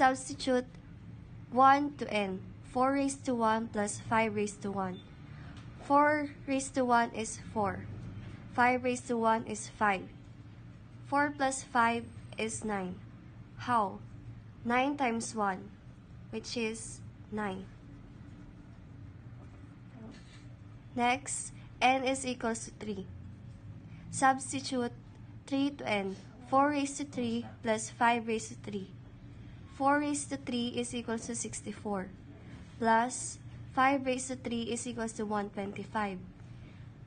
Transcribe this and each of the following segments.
Substitute 1 to n. 4 raised to 1 plus 5 raised to 1. 4 raised to 1 is 4. 5 raised to 1 is 5. 4 plus 5 is 9. How? 9 times 1, which is 9. Next, n is equals to 3. Substitute 3 to n. 4 raised to 3 plus 5 raised to 3. 4 raised to 3 is equals to 64. Plus 5 raised to 3 is equals to 125.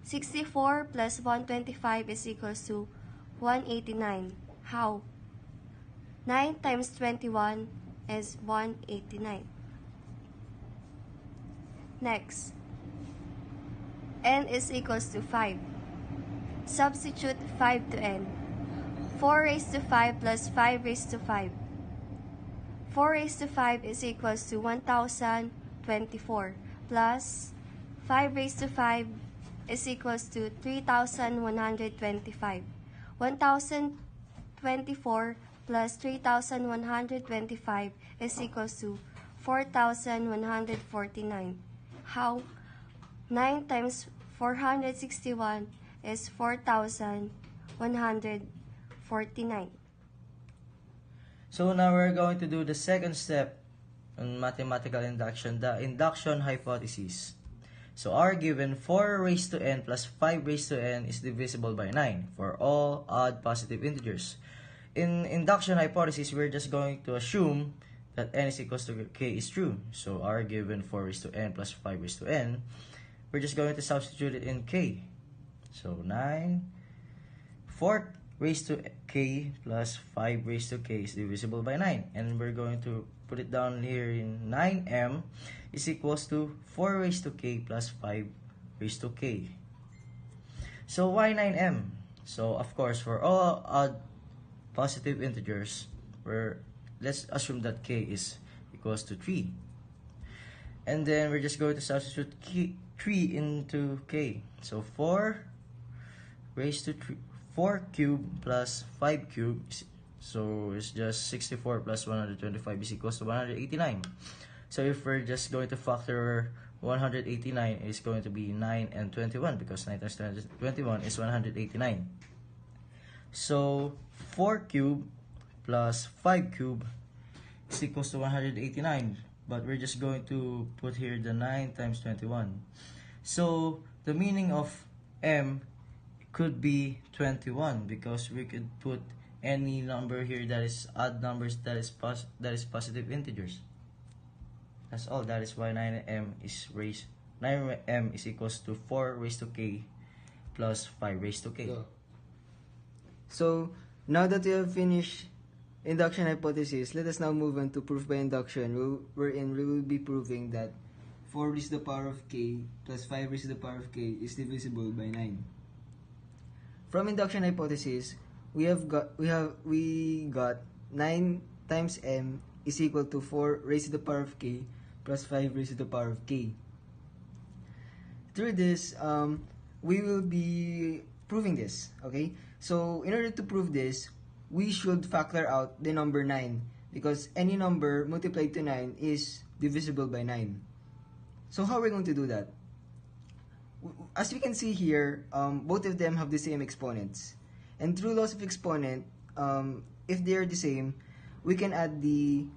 64 plus 125 is equals to 189. How? 9 times 21 is 189. Next, n is equals to 5. Substitute 5 to n. 4 raised to 5 plus 5 raised to 5. 4 raised to 5 is equals to 1024 plus 5 raised to 5 is equals to 3125. 1024 plus 3125 is equals to 4149. How? 9 times 461 is 4149. So now we're going to do the second step on mathematical induction, the induction hypothesis. So our given 4 raised to n plus 5 raised to n is divisible by 9 for all odd positive integers. In induction hypothesis, we're just going to assume that n is equals to k is true. So our given 4 raised to n plus 5 raised to n, we're just going to substitute it in k. So 9, 4 raised to k plus 5 raised to k is divisible by 9. And we're going to put it down here in 9m is equals to 4 raised to k plus 5 raised to k. So why 9m? So of course, for all odd positive integers, let's assume that k is equals to 3. And then we're just going to substitute 3 into k. So 4 raised to 4 cubed plus 5 cubed, so it's just 64 plus 125 is equals to 189. So if we're just going to factor 189, it's going to be 9 and 21 because 9 times 21 is 189. So 4 cubed plus 5 cubed is equals to 189, but we're just going to put here the 9 times 21. So the meaning of m could be 21 because we could put any number here that is odd numbers that is positive integers. That's all. That is why 9m is equals to 4 raised to k plus 5 raised to k. So now that we have finished induction hypothesis, let us now move on to proof by induction, wherein we will be proving that 4 raised to the power of k plus 5 raised to the power of k is divisible by 9. From induction hypothesis, we got 9 times m is equal to 4 raised to the power of k plus 5 raised to the power of k. Through this, we will be proving this, okay? So in order to prove this, we should factor out the number 9 because any number multiplied to 9 is divisible by 9. So how are we going to do that? As we can see here, both of them have the same exponents. And through laws of exponent, if they are the same, we can add the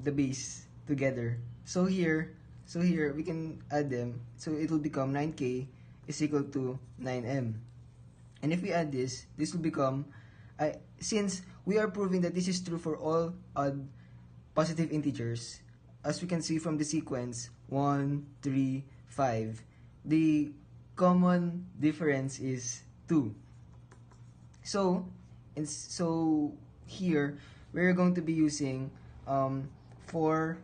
base together. So here we can add them. So it will become 9k is equal to 9m. And if we add this will become, since we are proving that this is true for all odd positive integers, as we can see from the sequence 1, 3, 5, the common difference is 2. So here we're going to be using 4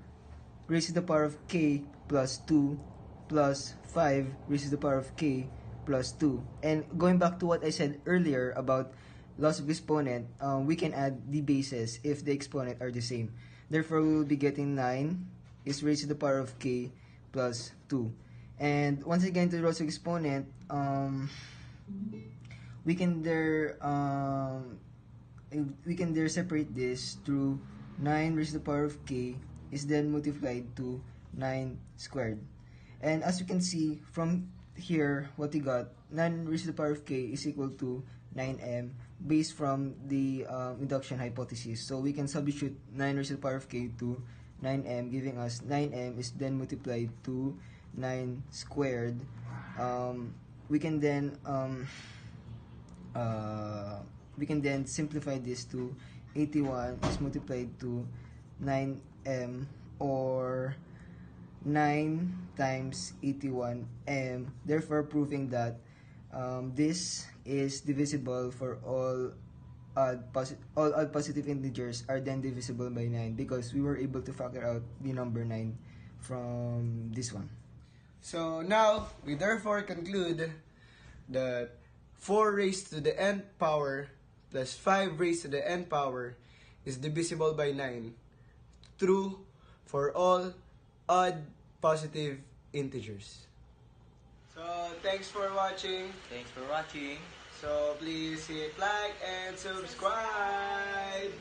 raised to the power of k plus 2 plus 5 raised to the power of k plus 2. And going back to what I said earlier about loss of exponent, we can add the bases if the exponent are the same. Therefore, we will be getting 9 is raised to the power of k plus 2. And once again, to the loss of exponent, we can there separate this through 9 raised to the power of k is then multiplied to 9 squared. And as you can see from here, what we got, 9 raised to the power of k is equal to 9m based from the induction hypothesis. So we can substitute 9 raised to the power of k to 9m, giving us 9m is then multiplied to 9 squared. We can then simplify this to 81 is multiplied to 9m, or 9 times 81m, therefore proving that this is divisible for all odd positive integers are then divisible by 9, because we were able to factor out the number 9 from this one. So now, we therefore conclude that 4 raised to the nth power plus 5 raised to the nth power is divisible by 9. True for all odd positive integers. So, thanks for watching. Thanks for watching. So, please hit like and subscribe.